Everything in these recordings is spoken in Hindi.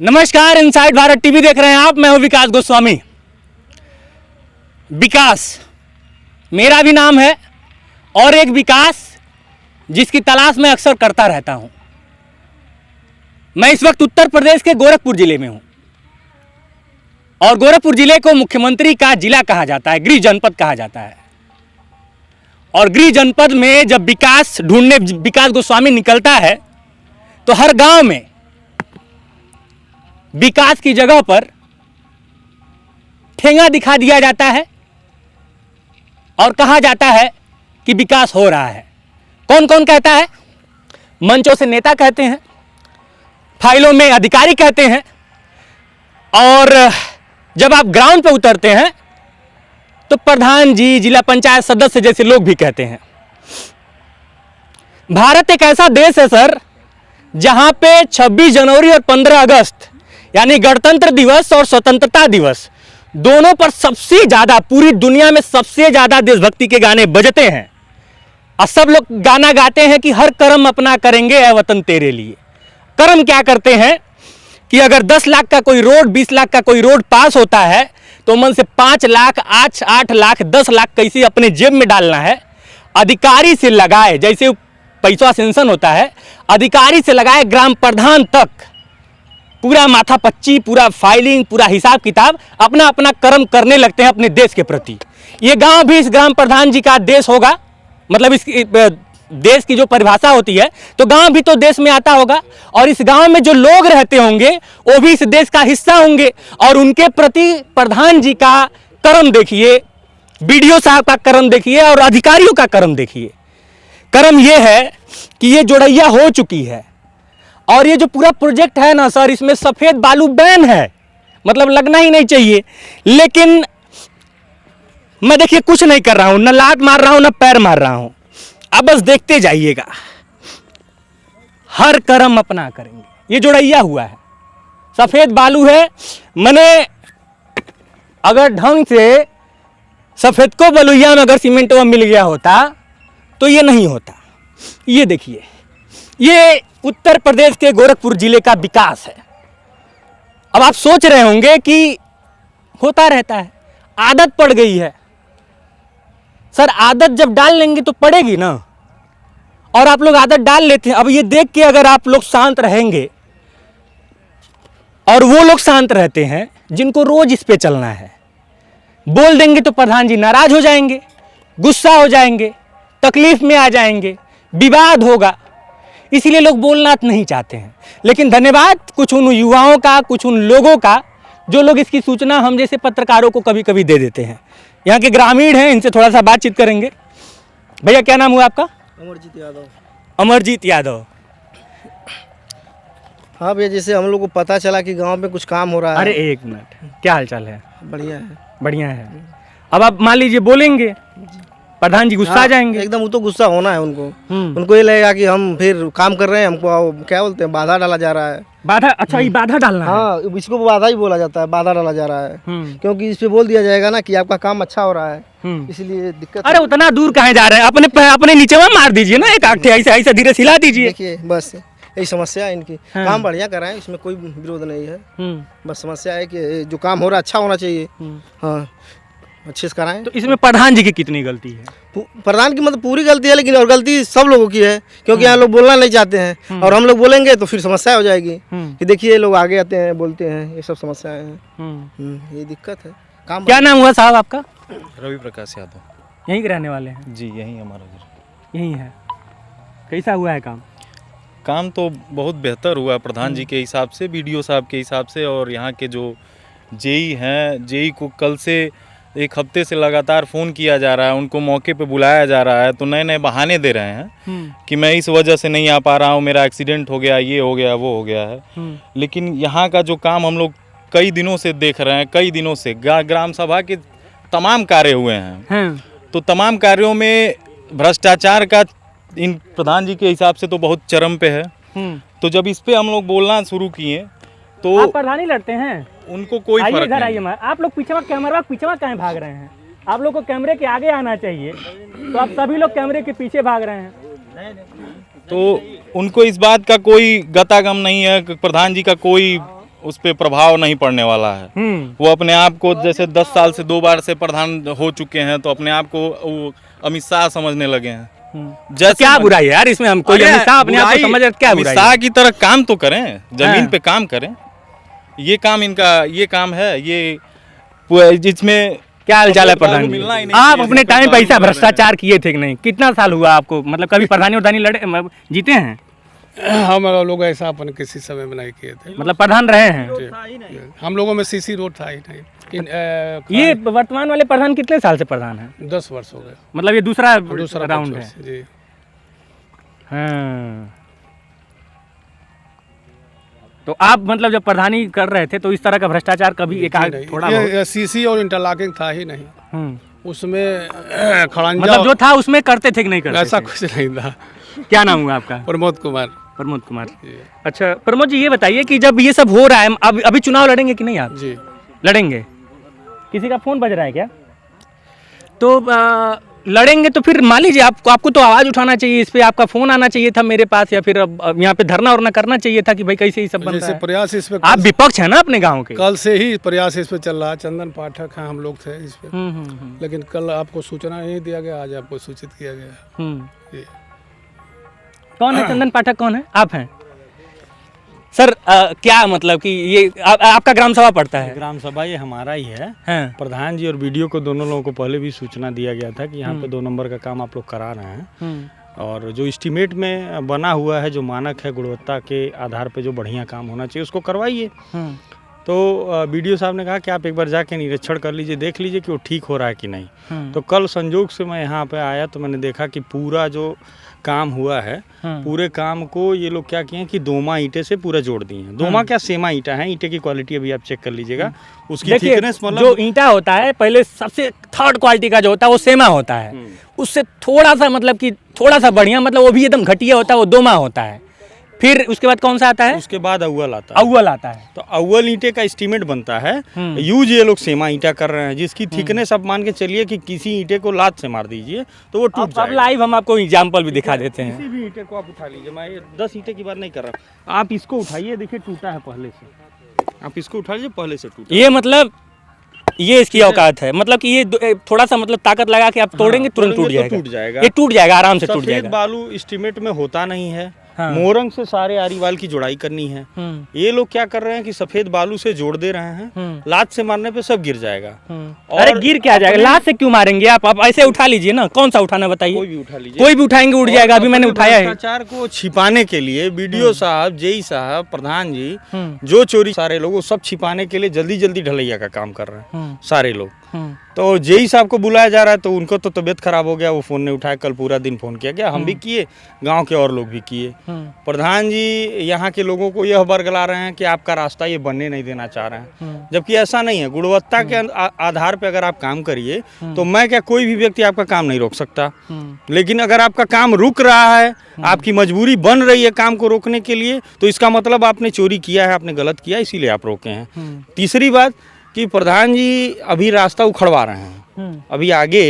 नमस्कार, इनसाइड भारत टीवी देख रहे हैं आप। मैं हूं विकास गोस्वामी। विकास मेरा भी नाम है और एक विकास जिसकी तलाश मैं अक्सर करता रहता हूं। मैं इस वक्त उत्तर प्रदेश के गोरखपुर जिले में हूं और गोरखपुर जिले को मुख्यमंत्री का जिला कहा जाता है, गृह जनपद कहा जाता है। और गृह जनपद में जब विकास ढूंढने विकास गोस्वामी निकलता है तो हर गांव में विकास की जगह पर ठेंगा दिखा दिया जाता है और कहा जाता है कि विकास हो रहा है। कौन कौन कहता है? मंचों से नेता कहते हैं, फाइलों में अधिकारी कहते हैं, और जब आप ग्राउंड पर उतरते हैं तो प्रधान जी, जिला पंचायत सदस्य जैसे लोग भी कहते हैं। भारत एक ऐसा देश है सर, जहां पे 26 जनवरी और 15 अगस्त यानी गणतंत्र दिवस और स्वतंत्रता दिवस दोनों पर सबसे ज्यादा, पूरी दुनिया में सबसे ज्यादा देशभक्ति के गाने बजते हैं। और सब लोग गाना गाते हैं कि हर कर्म अपना करेंगे ऐ वतन तेरे लिए। कर्म क्या करते हैं कि अगर 10 लाख का कोई रोड, 20 लाख का कोई रोड पास होता है तो मन से 5 लाख, 8 लाख, 10 लाख कैसे अपने जेब में डालना है, अधिकारी से लगाए, जैसे पैसा सेंशन होता है, अधिकारी से लगाए ग्राम प्रधान तक पूरा माथा पच्ची, पूरा फाइलिंग, पूरा हिसाब किताब अपना अपना कर्म करने लगते हैं अपने देश के प्रति। ये गांव भी इस ग्राम प्रधान जी का देश होगा, मतलब इस देश की जो परिभाषा होती है तो गांव भी तो देश में आता होगा, और इस गांव में जो लोग रहते होंगे वो भी इस देश का हिस्सा होंगे। और उनके प्रति प्रधान जी का कर्म देखिए, बीडीओ साहब का कर्म देखिए और अधिकारियों का कर्म देखिए। कर्म ये है कि ये जोड़ैया हो चुकी है और ये जो पूरा प्रोजेक्ट है ना सर, इसमें सफेद बालू बैन है, मतलब लगना ही नहीं चाहिए। लेकिन मैं देखिए कुछ नहीं कर रहा हूं, न लात मार रहा हूं न पैर मार रहा हूं, अब बस देखते जाइएगा। हर कर्म अपना करेंगे, ये जोड़ैया हुआ है, सफेद बालू है। मैंने अगर ढंग से सफेद को बलुइया में अगर सीमेंटवा मिल गया होता तो ये नहीं होता। ये देखिए, ये उत्तर प्रदेश के गोरखपुर जिले का विकास है। अब आप सोच रहे होंगे कि होता रहता है, आदत पड़ गई है। सर आदत जब डाल लेंगे तो पड़ेगी ना, और आप लोग आदत डाल लेते हैं। अब ये देख के अगर आप लोग शांत रहेंगे, और वो लोग शांत रहते हैं जिनको रोज इस पे चलना है, बोल देंगे तो प्रधान जी नाराज हो जाएंगे, गुस्सा हो जाएंगे, तकलीफ में आ जाएंगे, विवाद होगा, इसलिए लोग बोलना नहीं चाहते हैं। लेकिन धन्यवाद कुछ उन युवाओं का, कुछ उन लोगों का जो लोग इसकी सूचना हम जैसे पत्रकारों को कभी कभी दे देते हैं। यहाँ के ग्रामीण हैं, इनसे थोड़ा सा बातचीत करेंगे। भैया क्या नाम हुआ आपका? अमरजीत यादव। अमरजीत यादव। हाँ भैया, जैसे हम लोग को पता चला कि गांव में कुछ काम हो रहा है। अरे एक मिनट, क्या हाल चाल है? बढ़िया है। बढ़िया है। अब आप मान लीजिए बोलेंगे, प्रधान जी गुस्सा आ जाएंगे। एकदम, वो तो गुस्सा होना है उनको। उनको ये लगेगा कि हम फिर काम कर रहे हैं, हमको क्या बोलते हैं, बाधा डाला जा रहा है। बाधा? अच्छा, ये बाधा डालना है। हाँ, इसको बाधा ही बोला जाता है, बाधा डाला जा रहा है। क्योंकि इस पे बोल दिया जाएगा ना कि आपका काम अच्छा हो रहा है, इसलिए दिक्कत। अरे उतना दूर कहाँ जा रहे हैं, अपने नीचे में मार दीजिए ना, एक आंख ऐसे ऐसे धीरे सिला दीजिए। देखिए बस यही समस्या है इनकी। काम बढ़िया कर रहे हैं, इसमें कोई विरोध नहीं है। बस समस्या है कि जो काम हो रहा है अच्छा होना चाहिए। हाँ, अच्छे से कराएं। तो इसमें प्रधान जी की कितनी गलती है? प्रधान की मतलब पूरी गलती है, लेकिन और गलती सब लोगों की है, क्योंकि यहाँ लोग बोलना नहीं चाहते हैं, और हम लोग बोलेंगे तो फिर समस्या हो जाएगी कि देखिए लोग आगे आते हैं, बोलते हैं, ये सब समस्याएं हैं। ये दिक्कत है। काम क्या नाम हुआ साहब आपका? रवि प्रकाश यादव। यहीं के रहने वाले हैं? जी, यहीं हमारा घर। यहीं है। कैसा हुआ है काम? काम तो बहुत बेहतर हुआ प्रधान जी के हिसाब से, बीडीओ साहब के हिसाब से, और यहाँ के जो जेई हैं, जेई को कल से 1 हफ्ते से लगातार फ़ोन किया जा रहा है, उनको मौके पे बुलाया जा रहा है, तो नए नए बहाने दे रहे हैं कि मैं इस वजह से नहीं आ पा रहा हूँ, मेरा एक्सीडेंट हो गया, ये हो गया, वो हो गया है। लेकिन यहाँ का जो काम हम लोग कई दिनों से देख रहे हैं, कई दिनों से ग्राम सभा के तमाम कार्य हुए हैं, तो तमाम कार्यों में भ्रष्टाचार का इन प्रधान जी के हिसाब से तो बहुत चरम पे है। तो जब इस पे हम लोग बोलना शुरू किए तो आप प्रधानी लड़ते हैं, उनको कोई फर्क नहीं। आइए, आप लोग पीछे कैमरा पीछे कहाँ भाग रहे हैं? आप लोग को कैमरे के आगे आना चाहिए, तो आप सभी लोग कैमरे के पीछे भाग रहे हैं। तो उनको इस बात का कोई गतागम नहीं है, प्रधान जी का कोई उस पर प्रभाव नहीं पड़ने वाला है। वो अपने आप को जैसे 10 साल से 2 बार से प्रधान हो चुके हैं, तो अपने आप को वो अमित शाह समझने लगे हैं। तो क्या बुराई है यार इसमें? हम कोई अमित शाह अपने आप को समझ, क्या अमित बुराई शाह है? की तरह काम तो करें, जमीन पे काम करें। ये काम इनका, ये काम है, ये जिसमें क्या हाल चाल है प्रधान जी? मिलना ही नहीं आप चाहिए, अपने इस पे टाइम तो पे आगे ऐसा बढ़ रहे हैं। भ्रष्टाचार किए थे कि नहीं? कितना साल हुआ आपको, मतलब कभी प्रधानी उधानी लड़े जीते हैं? हम लोग ऐसा अपन किसी समय में नहीं किए थे। मतलब प्रधान रहे हैं? हम लोगों में सीसी रोड था ही नहीं। ये वर्तमान वाले प्रधान कितने साल से प्रधान है? 10 वर्ष हो गए। मतलब ये दूसरा दूसरा राउंड है। पक्ष जी। हाँ। तो आप मतलब जब प्रधानी कर रहे थे तो इस तरह का भ्रष्टाचार कभी एक नहीं, थोड़ा बहुत? ये सीसी और इंटरलॉकिंग था ही नहीं उसमें। खड़ंजा मतलब जो था उसमें करते थे कि नहीं करते ऐसा थे? कुछ नहीं था। क्या नाम हुआ आपका? प्रमोद कुमार। प्रमोद कुमार। अच्छा प्रमोद जी, ये बताइए कि जब ये सब हो रहा है, अभी चुनाव लड़ेंगे कि नहीं आप? जी लड़ेंगे। किसी का फोन बज रहा है क्या? तो लड़ेंगे तो फिर मान लीजिए आपको तो आवाज उठाना चाहिए, इस पे आपका फोन आना चाहिए था मेरे पास, या फिर अब यहाँ पे धरना वरना करना चाहिए था कि भाई कैसे ये सब बन रहा जैसे है। प्रयास इस पे आप विपक्ष है ना अपने गांव के? कल से ही प्रयास इस पे चल रहा है। चंदन पाठक हैं, हम लोग थे इस पे। लेकिन कल आपको सूचना नहीं दिया गया, आज आपको सूचित किया गया। जी। कौन है चंदन पाठक? कौन है? आप हैं सर? क्या मतलब कि ये आपका ग्राम सभा पड़ता है? ग्राम सभा ये हमारा ही है। हाँ। प्रधान जी और वीडियो को दोनों लोगों को पहले भी सूचना दिया गया था कि यहाँ पे 2 नंबर का काम आप लोग करा रहे हैं, और जो एस्टीमेट में बना हुआ है, जो मानक है गुणवत्ता के आधार पे जो बढ़िया काम होना चाहिए उसको करवाइए। तो वीडियो साहब ने कहा कि आप एक बार जाके निरीक्षण कर लीजिए, देख लीजिए कि वो ठीक हो रहा है कि नहीं। तो कल संजोग से मैं यहाँ पे आया तो मैंने देखा कि पूरा जो काम हुआ है, पूरे काम को ये लोग क्या किए हैं कि दोमा ईंटे से पूरा जोड़ दिए हैं। दोमा क्या, सेमा ईंटा है। ईंटे की क्वालिटी अभी आप चेक कर लीजिएगा, उसकी देखिए, थिकनेस मतलब जो ईंटा होता है पहले सबसे थर्ड क्वालिटी का जो होता है वो सेमा होता है, उससे थोड़ा सा मतलब कि थोड़ा सा बढ़िया, मतलब वो भी एकदम घटिया होता है, वो दोमा होता है। फिर उसके बाद कौन सा आता है? उसके बाद अव्वल आता है। अव्वल आता है। तो अव्वल ईंटे का एस्टीमेट बनता है। यूज ये लोग सेमा ईंटा कर रहे हैं, जिसकी थिकनेस आप मान के चलिए कि किसी ईंटे को लात से मार दीजिए तो वो टूट अब जाएगा। लाइव हम आपको एग्जांपल भी दिखा देते हैं। किसी भी ईंटे को आप उठा लीजिए, मैं ये 10 ईंटे की बात नहीं कर रहा हूँ। आप इसको उठाइए, देखिए टूटा है पहले से। आप इसको उठा लीजिए, पहले से टूटा। ये मतलब ये इसकी औकात है, मतलब कि ये थोड़ा सा मतलब ताकत लगा के आप तोड़ेंगे तुरंत टूट तोड़ेंगे तो जाएगा। टूट जाएगा। ये टूट जाएगा, आराम से टूट सफेद जाएगा। बालू एस्टीमेट में होता नहीं है। हाँ। मोरंग से सारे आरीवाल की जोड़ाई करनी है। ये लोग क्या कर रहे हैं कि सफेद बालू से जोड़ दे रहे हैं, लात से मारने पे सब गिर जाएगा। अरे गिर क्या जाएगा? लात से क्यों मारेंगे आप ऐसे उठा लीजिए ना। कौन सा उठाना बताइए? कोई भी उठा लीजिए, कोई भी उठाएंगे उठ जाएगा। अभी मैंने उठाया है। भ्रष्टाचार को छिपाने के लिए वीडियो साहब, जेई साहब, प्रधान जी, जो चोरी सारे लोग वो सब छिपाने के लिए जल्दी जल्दी ढलैया का काम कर रहे हैं सारे लोग। तो जेई साहब को बुलाया जा रहा है तो उनको तो तबीयत खराब हो गया, वो फोन नहीं उठाया। कल पूरा दिन फोन किया गया, हम भी किए, गांव के और लोग भी किए। प्रधान जी यहाँ के लोगों को यह बरगला रहे हैं कि आपका रास्ता ये बनने नहीं देना चाह रहे हैं, जबकि ऐसा नहीं है। गुणवत्ता के आधार पर अगर आप काम करिए तो मैं क्या, कोई भी व्यक्ति आपका काम नहीं रोक सकता। लेकिन अगर आपका काम रुक रहा है, आपकी मजबूरी बन रही है काम को रोकने के लिए, तो इसका मतलब आपने चोरी किया है, आपने गलत किया, इसीलिए आप रोके हैं। तीसरी बात कि प्रधान जी अभी रास्ता उखड़वा रहे हैं। अभी आगे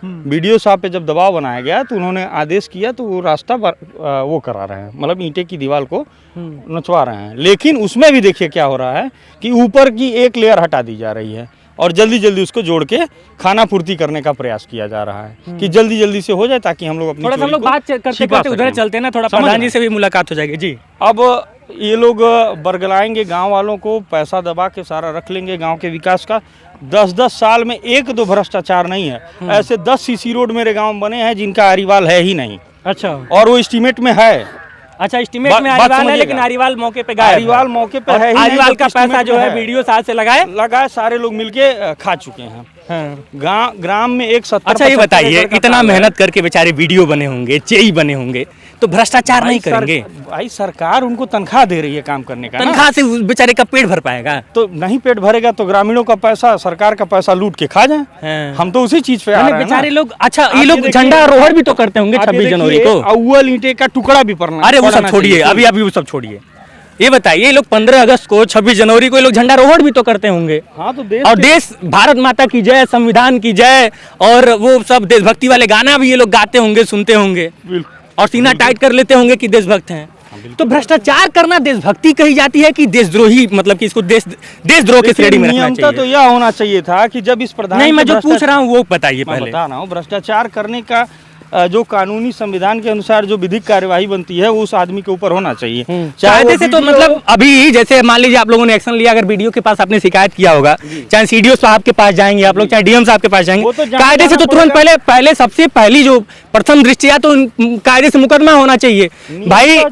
वीडियो साहब पे जब दबाव बनाया गया तो उन्होंने आदेश किया तो वो रास्ता वो करा रहे हैं, मतलब ईंटे की दीवार को नचवा रहे हैं। लेकिन उसमें भी देखिए क्या हो रहा है कि ऊपर की एक लेयर हटा दी जा रही है और जल्दी जल्दी उसको जोड़ के खाना पूर्ति करने का प्रयास किया जा रहा है कि जल्दी जल्दी से हो जाए, ताकि हम लोग अपनी थोड़ा सा हम लोग बात करते करते उधर चलते हैं ना, थोड़ा प्रधान जी से भी मुलाकात हो जाएगी। जी, अब ये लोग बरगलाएंगे गांव वालों को, पैसा दबा के सारा रख लेंगे गांव के विकास का। 10-10 साल में 1-2 भ्रष्टाचार नहीं है, ऐसे 10 सीसी रोड मेरे गांव में बने हैं जिनका आरीवाल है ही नहीं। अच्छा, और वो एस्टीमेट में है। अच्छा, एस्टीमेट में बात आरीवाल है, समझिएगा। लेकिन आरीवाल मौके पे गायब है। आरीवाल मौके पे है ही नहीं, आरीवाल का जबकि पैसा estimate जो में है वीडियो साहब से लगाए सारे लोग मिलके खा चुके हैं। ग्राम में एक 70। अच्छा ये बताइए, इतना मेहनत करके बेचारे वीडियो बने होंगे, चेई बने होंगे, तो भ्रष्टाचार नहीं करेंगे? भाई सरकार उनको तनख्वाह दे रही है काम करने का। तनख्वाह से बेचारे का पेट भर पाएगा? तो नहीं पेट भरेगा तो ग्रामीणों का पैसा, सरकार का पैसा लूट के खा जाए। हम तो उसी चीज पे आ रहे हैं बेचारे ना। लोग। अच्छा, ये लोग झंडा आरोहण भी तो करते होंगे 26 जनवरी को। अव्वल ईंटे का टुकड़ा भी पड़ना। अरे वो सब छोड़िए, अभी वो सब छोड़िए। ये बताइए, ये लोग 15 अगस्त को, 26 जनवरी को ये लोग झंडारोहण भी तो करते होंगे। हाँ, तो देश भारत माता की जय, संविधान की जय, और वो सब देशभक्ति वाले गाना भी ये लोग गाते होंगे, सुनते होंगे, और सीना टाइट कर लेते होंगे कि देशभक्त हैं। तो भ्रष्टाचार करना देशभक्ति कही जाती है कि देशद्रोही, मतलब कि इसको देशद्रोह की श्रेणी में रखना नियमता चाहिए? तो यह होना चाहिए था कि जब इस प्रधान नहीं, को मैं जो पूछ भ्रष्टाचार- रहा हूँ वो बताइए मैं पहले। बता रहा हूँ, भ्रष्टाचार करने का जो कानूनी संविधान के अनुसार जो विधिक कार्यवाही बनती है वो उस आदमी के ऊपर होना चाहिए। चाहे कायदे वो से तो वीडियो- मतलब अभी जैसे मान लीजिए आप लोगों ने एक्शन लिया, अगर वीडियो के पास आपने शिकायत किया होगा, चाहे सीडीओ साहब के पास जाएंगे आप लोग, चाहे डीएम साहब के पास वो जाएंगे, तो जाना कायदे से तो तुरंत पड़ेगा। पहले सबसे पहली जो प्रथम दृष्टिया तो कायदे से मुकदमा होना चाहिए भाई।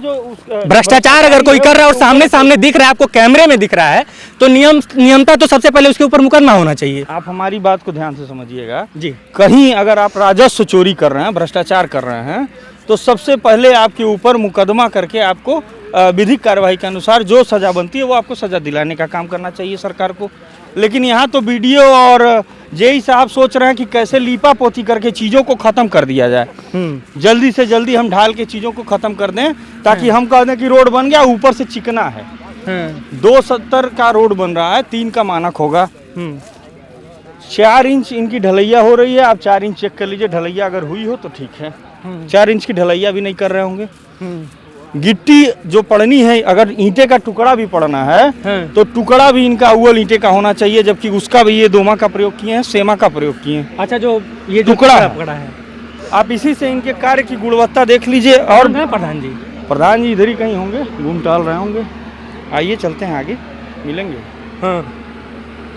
भ्रष्टाचार अगर कोई कर रहा है और सामने सामने दिख रहा है, आपको कैमरे में दिख रहा है, तो नियमता तो सबसे पहले उसके ऊपर मुकदमा होना चाहिए। आप हमारी बात को ध्यान से समझिएगा। जी। कहीं अगर आप राजस्व चोरी कर रहे हैं, भ्रष्टाचार कर रहे हैं, तो सबसे पहले आपके ऊपर मुकदमा करके आपको विधिक कार्यवाही के अनुसार जो सजा बनती है वो आपको सजा दिलाने का काम करना चाहिए सरकार को। लेकिन यहाँ तो वीडियो और जेई साहब सोच रहे हैं कि कैसे लीपा पोती करके चीज़ों को ख़त्म कर दिया जाए, जल्दी से जल्दी हम ढाल के चीज़ों को ख़त्म कर दें, ताकि हम कह दें कि रोड बन गया, ऊपर से चिकना है। 270 का रोड बन रहा है, 3 का मानक होगा, 4 इंच इनकी ढलैया हो रही है। आप 4 इंच चेक कर लीजिए, ढलैया अगर हुई हो तो ठीक है। 4 इंच की ढलैया भी नहीं कर रहे होंगे। गिट्टी जो पड़नी है, अगर ईंटे का टुकड़ा भी पड़ना है तो टुकड़ा भी इनका अव्वल ईंटे का होना चाहिए, जबकि उसका भी ये दोमा का प्रयोग किए हैं, सेमा का प्रयोग किए हैं। अच्छा, जो ये टुकड़ा पकड़ा है, आप इसी से इनके कार्य की गुणवत्ता देख लीजिए। और प्रधान जी, प्रधान जी इधर ही कहीं होंगे, घूम टहल रहे होंगे। आइए चलते हैं, आगे मिलेंगे।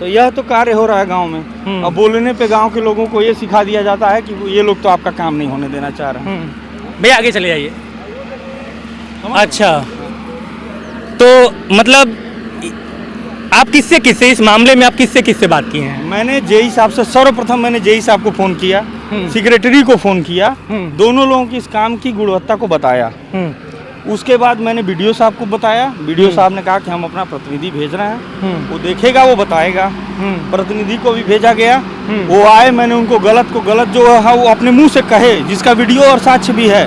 तो यह तो कार्य हो रहा है गांव में। अब बोलने पे गांव के लोगों को ये सिखा दिया जाता है कि ये लोग तो आपका काम नहीं होने देना चाह रहे हैं। भैया आगे चले जाइए। अच्छा, तो मतलब आप किससे इस मामले में आप किससे बात किए हैं? मैंने जेई साहब से, सर्वप्रथम मैंने जेई साहब को फ़ोन किया, सेक्रेटरी को फ़ोन किया, दोनों लोगों की इस काम की गुणवत्ता को बताया। उसके बाद मैंने बीडीओ साहब को बताया। बीडीओ साहब ने कहा कि हम अपना प्रतिनिधि भेज रहे हैं, वो देखेगा, वो बताएगा। प्रतिनिधि को भी भेजा गया, वो आए, मैंने उनको गलत को गलत जो है वो अपने मुंह से कहे, जिसका वीडियो और साक्ष्य भी है।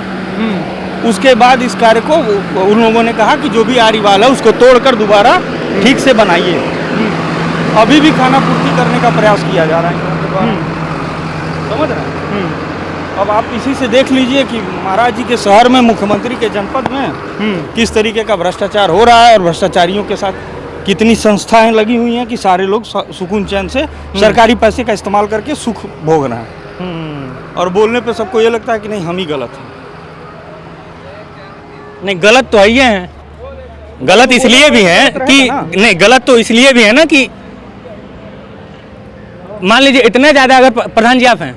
उसके बाद इस कार्य को उन लोगों ने कहा कि जो भी आरीवाल है उसको तोड़कर दोबारा ठीक से बनाइए। अभी भी खाना पूर्ति करने का प्रयास किया जा रहा है, समझ रहे हैं? अब आप इसी से देख लीजिए कि महाराज जी के शहर में, मुख्यमंत्री के जनपद में किस तरीके का भ्रष्टाचार हो रहा है, और भ्रष्टाचारियों के साथ कितनी संस्थाएं लगी हुई हैं कि सारे लोग सुकून चैन से सरकारी पैसे का इस्तेमाल करके सुख भोग रहे हैं। और बोलने पे सबको ये लगता है कि नहीं, हम ही गलत हैं। नहीं, गलत तो है ही है। गलत इसलिए भी है कि नहीं, गलत तो इसलिए भी है ना कि मान लीजिए इतने ज्यादा, अगर प्रधान जी आप हैं,